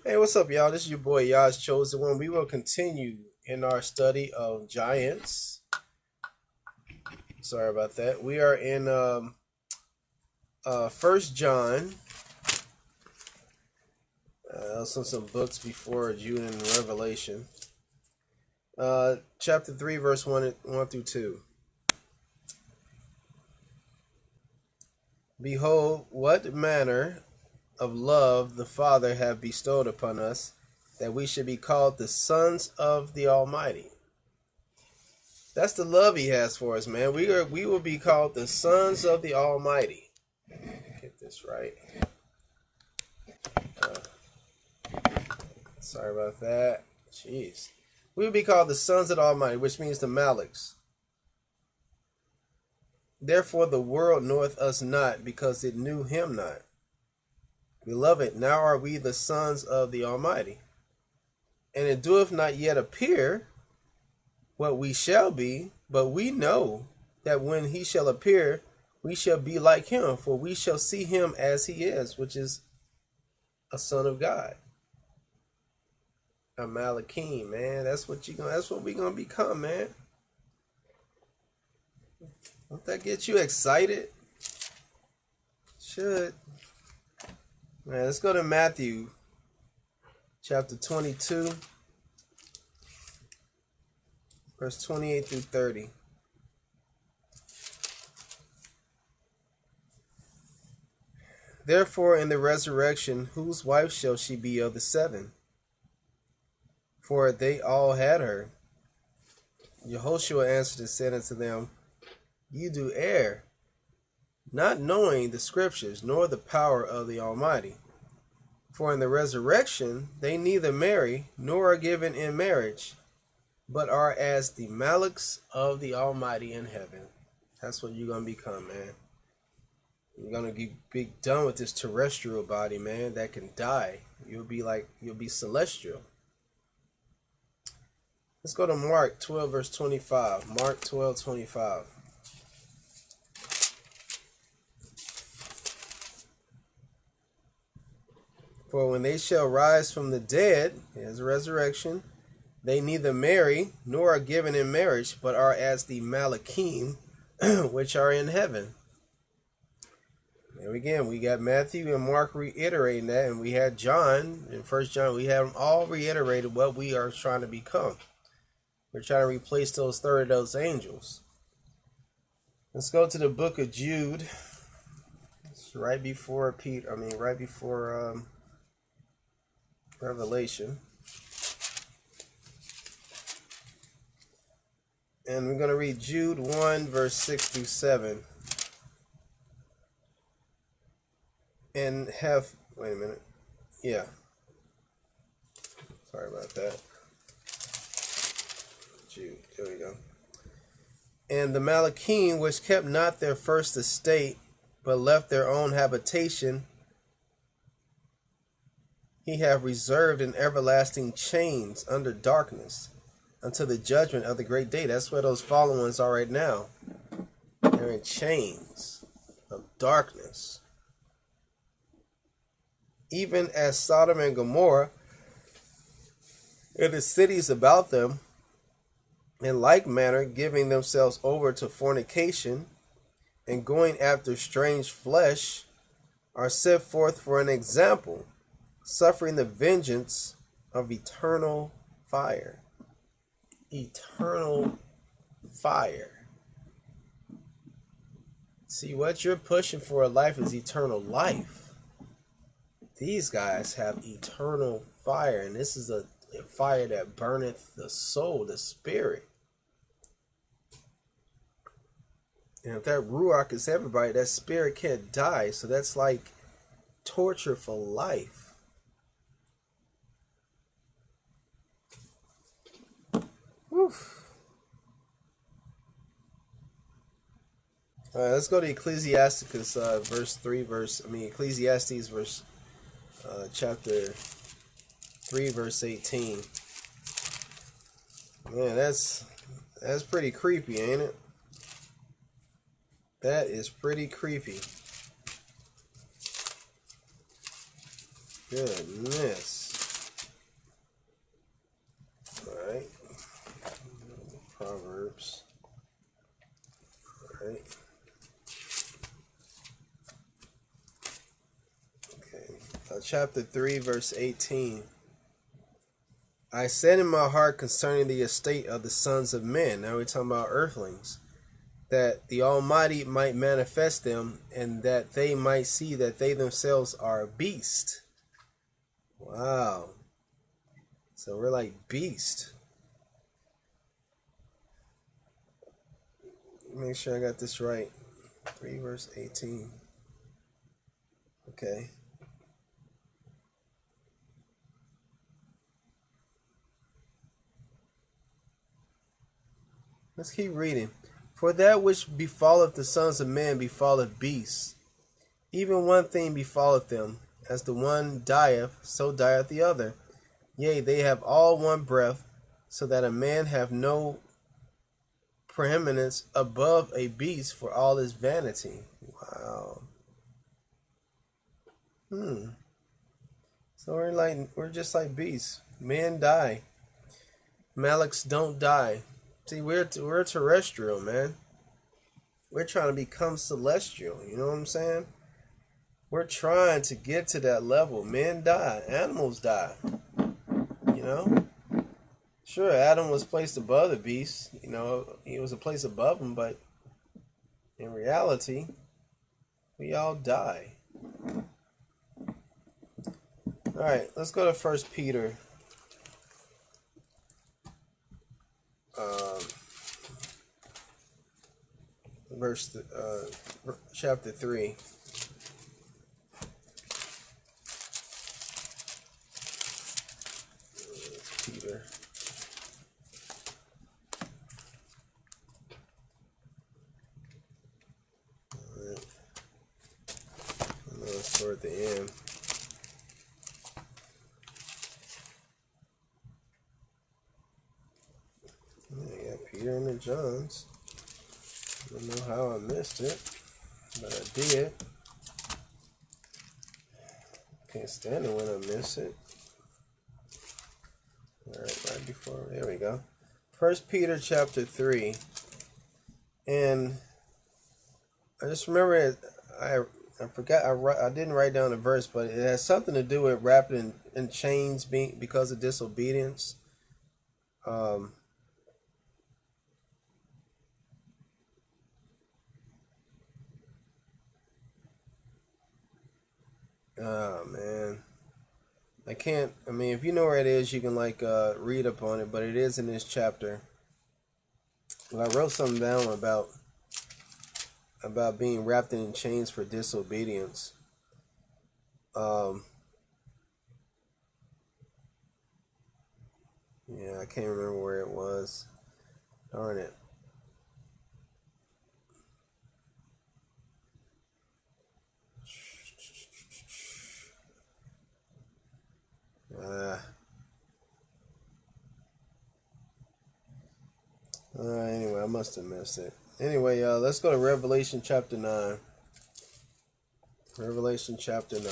Hey, what's up, y'all? This is your boy Yah's Chosen One. We will continue in our study of giants. Sorry about that. We are in First John. Some books before Jude and Revelation. Chapter 3, verse 1 through 2. Behold, what manner of love the Father hath bestowed upon us, that we should be called the sons of the Almighty. That's the love He has for us, man. We will be called the sons of the Almighty. Get this right. Sorry about that. Jeez. We will be called the sons of the Almighty, which means the Malaks. Therefore the world knoweth us not, because it knew Him not. Beloved, now are we the sons of the Almighty. And it doeth not yet appear what we shall be, but we know that when He shall appear, we shall be like Him, for we shall see Him as He is, which is a son of God. A Malakim, man. That's what we gonna become, man. Don't that get you excited? Should. Man, let's go to Matthew chapter 22, verse 28 through 30. Therefore, in the resurrection, whose wife shall she be of the seven? For they all had her. Yehoshua answered and said unto them, Ye do err, not knowing the scriptures, nor the power of the Almighty. For in the resurrection they neither marry, nor are given in marriage, but are as the Malaks of the Almighty in heaven. That's what you're going to become, man. You're going to be done with this terrestrial body, man, that can die. You'll be celestial. Let's go to Mark 12, verse 25. Mark 12, 25. For when they shall rise from the dead, as a resurrection, they neither marry nor are given in marriage, but are as the Malakim, which are in heaven. And again, we got Matthew and Mark reiterating that, and we had John in First John. We have them all reiterated what we are trying to become. We're trying to replace those angels. Let's go to the book of Jude. It's right before Revelation. And we're going to read Jude 1, verse 6 through 7. And wait a minute. Yeah. Sorry about that. Jude, there we go. And the Malakim, which kept not their first estate, but left their own habitation, He hath reserved in everlasting chains under darkness, until the judgment of the great day. That's where those fallen ones are right now. They're in chains of darkness. Even as Sodom and Gomorrah and the cities about them, in like manner giving themselves over to fornication and going after strange flesh, are set forth for an example, suffering the vengeance of eternal fire. Eternal fire. See, what you're pushing for in life is eternal life. These guys have eternal fire, and this is a fire that burneth the soul, the spirit. And if that Ruach is everybody, that spirit can't die. So that's like torture for life. Oof. All right, let's go to Ecclesiastes, Ecclesiastes, chapter 3, verse 18. Man, that's pretty creepy, ain't it? That is pretty creepy. Goodness. chapter 3, verse 18. I said in my heart concerning the estate of the sons of men, now we're talking about earthlings, that the Almighty might manifest them, and that they might see that they themselves are a beast. Wow. So we're like beast. Make sure I got this right. 3 verse 18. Okay. Let's keep reading. For that which befalleth the sons of men befalleth beasts. Even one thing befalleth them. As the one dieth, so dieth the other. Yea, they have all one breath, so that a man have no preeminence above a beast for all his vanity. Wow. So we're just like beasts. Men die. Malaks don't die. See, we're terrestrial, man. We're trying to become celestial. You know what I'm saying? We're trying to get to that level. Men die. Animals die. You know? Sure, Adam was placed above the beast. You know, he was a place above him, but in reality, we all die. Alright, let's go to 1 Peter. Chapter 3. Peter. Alright. I'm going to start at the end. I got Peter and the Johns. I don't know how I missed it, but I did. Can't stand it when I miss it. Alright, right before, there we go. 1 Peter chapter 3. And I just remember it, I forgot, I didn't write down the verse, but it has something to do with wrapped in chains because of disobedience. Oh man, I can't. I mean, if you know where it is, you can read up on it. But it is in this chapter. Well, I wrote something down about being wrapped in chains for disobedience. Yeah, I can't remember where it was. Darn it. Anyway, I must have missed it. Anyway, let's go to Revelation chapter 9. Revelation chapter 9.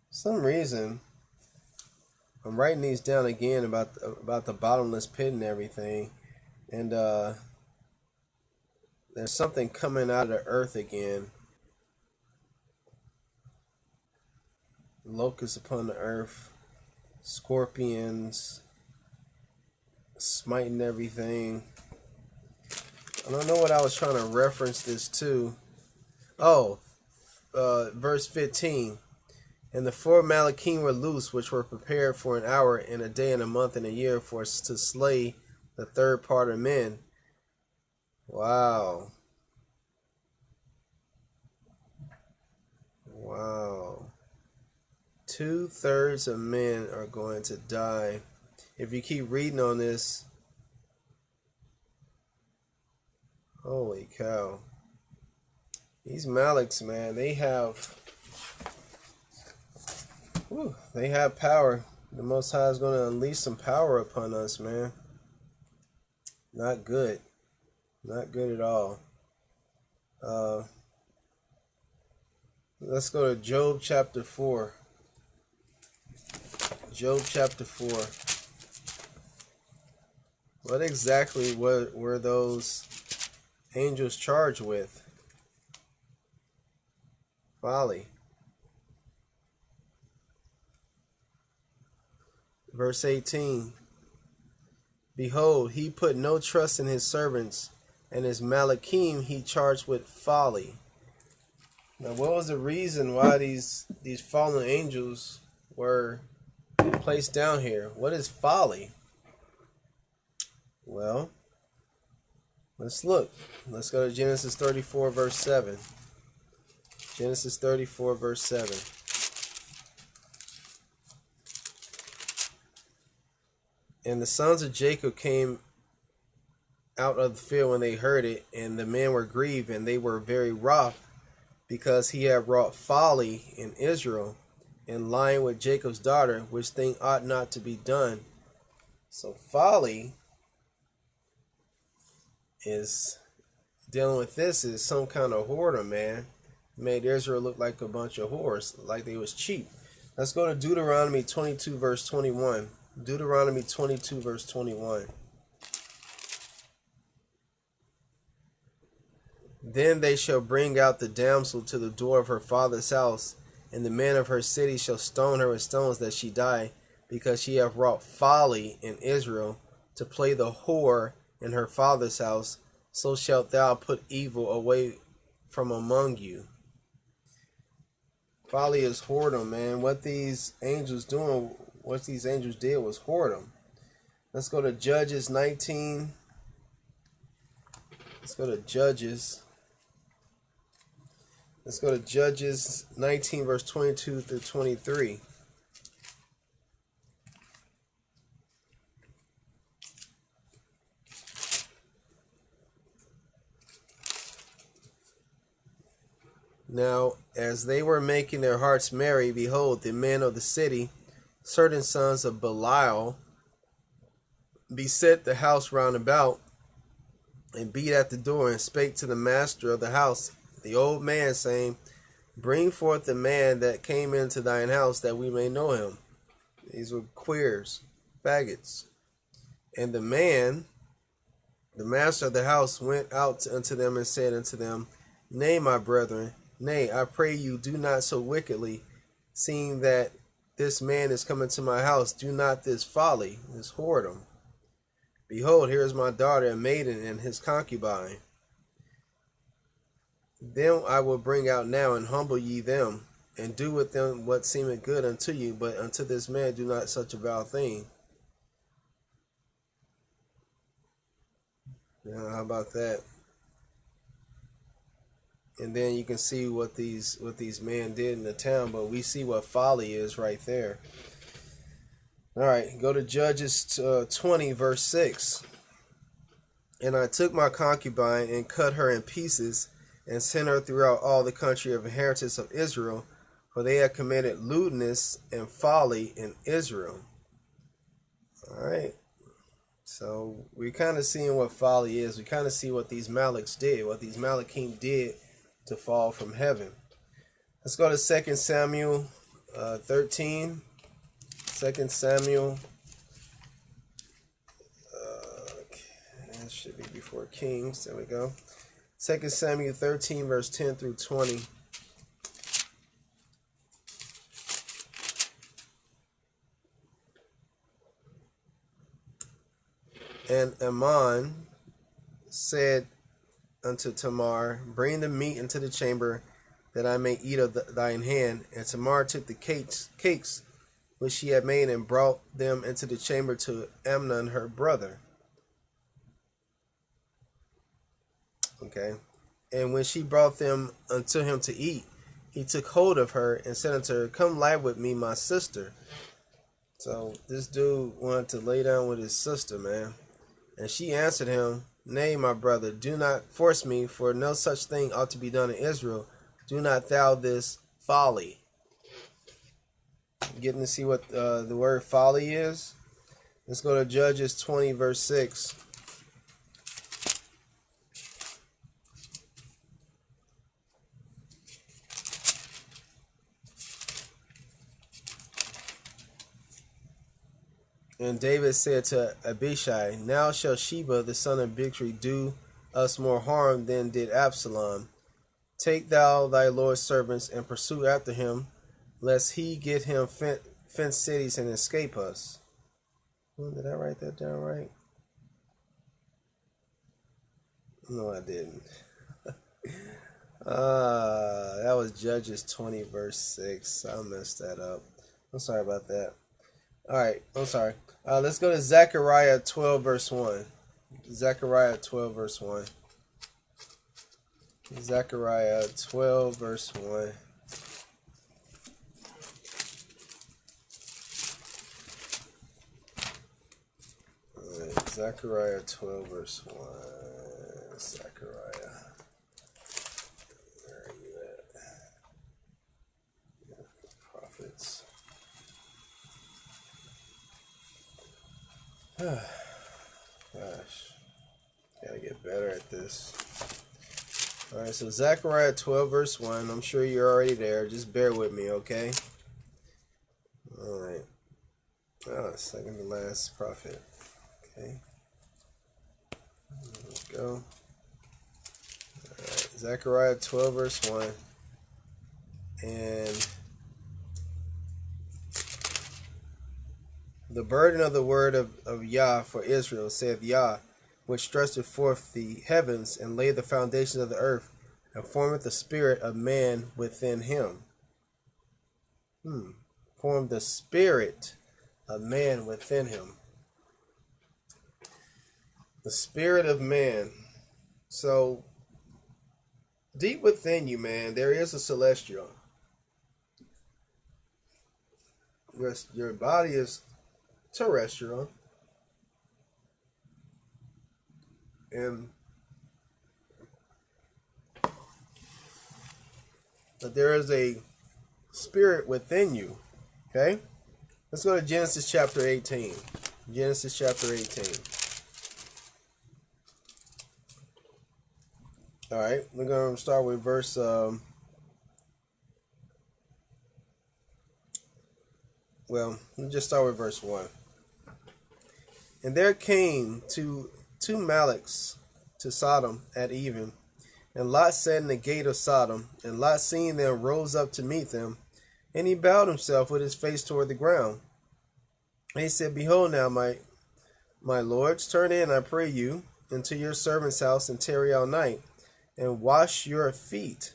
For some reason, I'm writing these down again about the bottomless pit and everything, and there's something coming out of the earth again. Locusts upon the earth, scorpions smiting everything. I don't know what I was trying to reference this to. Oh, verse 15. And the four Malachim were loose, which were prepared for an hour and a day and a month and a year to slay the third part of men. Wow. Wow. 2/3 of men are going to die. If you keep reading on this, holy cow. These Malaks, man, they have power. The Most High is going to unleash some power upon us, man. Not good. Not good at all. Let's go to Job chapter 4. Job chapter 4. What exactly were those angels charged with? Folly. Verse 18. Behold, he put no trust in his servants, and his malachim he charged with folly. Now, what was the reason why these fallen angels were placed down here? What is folly? Well, let's look. Let's go to Genesis 34, verse 7. Genesis 34, verse 7. And the sons of Jacob came out of the field when they heard it, and the men were grieved, and they were very wroth, because he had wrought folly in Israel, in lying with Jacob's daughter, which thing ought not to be done. So folly is dealing with this is some kind of whoredom, man. Made Israel look like a bunch of whores, like they was cheap. Let's go to Deuteronomy 22, verse 21. Deuteronomy 22, verse 21. Then they shall bring out the damsel to the door of her father's house, and the men of her city shall stone her with stones that she die, because she hath wrought folly in Israel, to play the whore in her father's house. So shalt thou put evil away from among you. Folly is whoredom, man. What these angels did was whoredom. Let's go to Judges 19. Let's go to Judges 19, verse 22 through 23. Now, as they were making their hearts merry, behold, the men of the city, certain sons of Belial, beset the house round about, and beat at the door, and spake to the master of the house, the old man, saying, Bring forth the man that came into thine house, that we may know him. These were queers, faggots. And the man, the master of the house, went out unto them and said unto them, Nay, my brethren, nay, I pray you, do not so wickedly, seeing that this man is come into my house. Do not this folly, this whoredom. Behold, here is my daughter, a maiden, and his concubine. Them I will bring out now, and humble ye them, and do with them what seemeth good unto you, but unto this man do not such a vile thing. Now, how about that? And then you can see what these men did in the town, but we see what folly is right there. All right, go to Judges 20, verse 6. And I took my concubine and cut her in pieces, and sent her throughout all the country of inheritance of Israel, for they had committed lewdness and folly in Israel. All right. So we're kind of seeing what folly is. We kind of see what these Malaks did, what these Malachim did to fall from heaven. Let's go to 2 Samuel 13. 2 Samuel. It should be before Kings. There we go. 2 Samuel 13, verse 10 through 20. And Ammon said unto Tamar, Bring the meat into the chamber, that I may eat of thine hand. And Tamar took the cakes which she had made, and brought them into the chamber to Amnon her brother. Okay. And when she brought them unto him to eat, he took hold of her and said unto her, Come lie with me, my sister. So this dude wanted to lay down with his sister, man. And she answered him, Nay, my brother, do not force me, for no such thing ought to be done in Israel. Do not thou this folly. Getting to see what the word folly is? Let's go to Judges 20, verse 6. And David said to Abishai, now shall Sheba the son of Bichri do us more harm than did Absalom. Take thou thy Lord's servants and pursue after him, lest he get him fenced cities and escape us. Did I write that down right? No, I didn't. That was Judges 20 verse 6. I messed that up. I'm sorry about that. Alright, I'm sorry. Let's go to Zechariah 12 verse 1. Zechariah 12 verse 1. Zechariah 12 verse 1. Alright, Zechariah 12 verse 1. Zechariah. Where are you at? Prophets. Gosh. Gotta get better at this. Alright, so Zechariah 12 verse 1. I'm sure you're already there. Just bear with me, okay? Alright. Second to last prophet. Okay. There we go. Alright, Zechariah 12 verse 1. And the burden of the word of Yah for Israel, saith Yah, which stretcheth forth the heavens, and laid the foundations of the earth, and formeth the spirit of man within him. Formed the spirit of man within him. The spirit of man. So, deep within you, man, there is a celestial. Your body is terrestrial. But there is a spirit within you. Okay? Let's go to Genesis chapter 18. Genesis chapter 18. Alright, we're going to start with verse we'll just start with verse 1. And there came two Malaks to Sodom at even, and Lot sat in the gate of Sodom, and Lot seeing them rose up to meet them, and he bowed himself with his face toward the ground. And he said, behold now, my lords, turn in, I pray you, into your servant's house, and tarry all night, and wash your feet.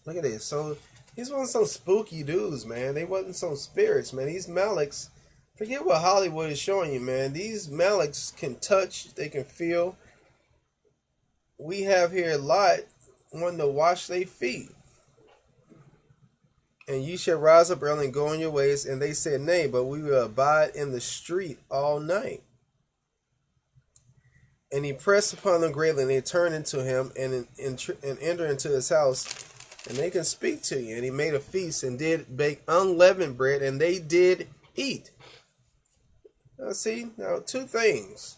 Look at this. So these wasn't some spooky dudes, man. They wasn't some spirits, man. These Malaks, forget what Hollywood is showing you, man. These Malaks can touch, they can feel. We have here Lot wanting to wash their feet. And you shall rise up early and go on your ways. And they said, nay, but we will abide in the street all night. And he pressed upon them greatly, and they turned into him and entered into his house, and they can speak to you. And he made a feast and did bake unleavened bread, and they did eat. Now see, now two things.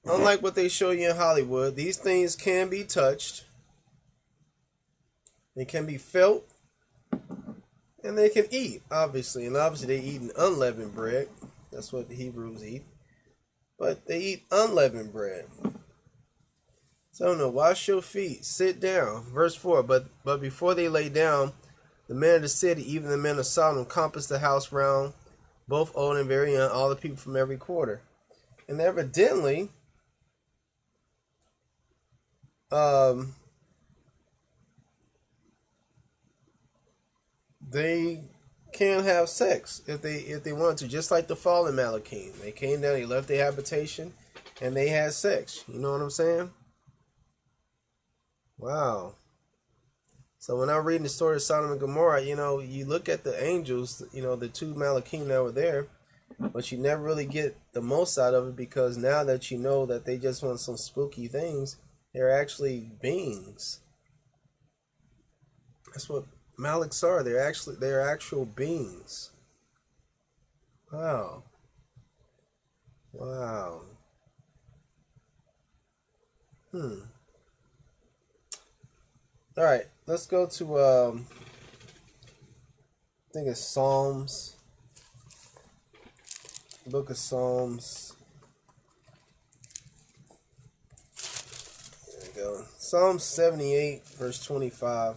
Unlike what they show you in Hollywood, these things can be touched, they can be felt, and they can eat, obviously. And obviously they eat an unleavened bread. That's what the Hebrews eat. But they eat unleavened bread. So no, wash your feet, sit down. Verse 4, but before they lay down, the men of the city, even the men of Sodom, compassed the house round, both old and very young, all the people from every quarter. And evidently, they can have sex if they want to, just like the fallen Malachim. They came down, they left their habitation, and they had sex. You know what I'm saying? Wow. So when I'm reading the story of Sodom and Gomorrah, you know, you look at the angels, you know, the two Malachim that were there, but you never really get the most out of it, because now that you know that they just want some spooky things, they're actually beings. That's what Malaks are. They're actual beings. Wow. Wow. All right, let's go to I think it's Psalms Book of Psalms. There we go. Psalm 78, verse 25.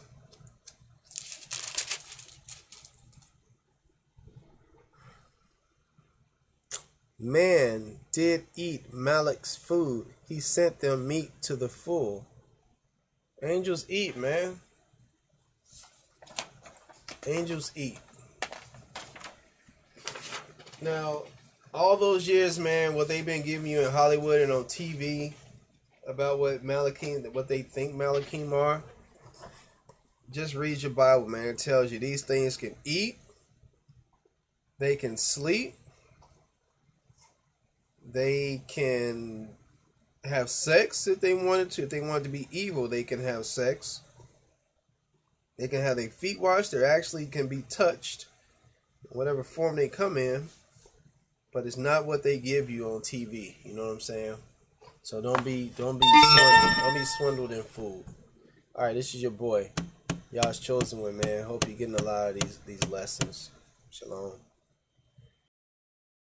Man did eat Malak's food. He sent them meat to the full. Angels eat, man. Angels eat. Now, all those years, man, what they've been giving you in Hollywood and on TV about what Malachim, what they think Malachim are, just read your Bible, man. It tells you these things can eat, they can sleep, they can have sex if they wanted to. If they wanted to be evil, they can have sex. They can have their feet washed. They actually can be touched, whatever form they come in. But it's not what they give you on TV. You know what I'm saying? So don't be swindled and fooled. All right, this is your boy, y'all's chosen one, man. Hope you're getting a lot of these lessons. Shalom.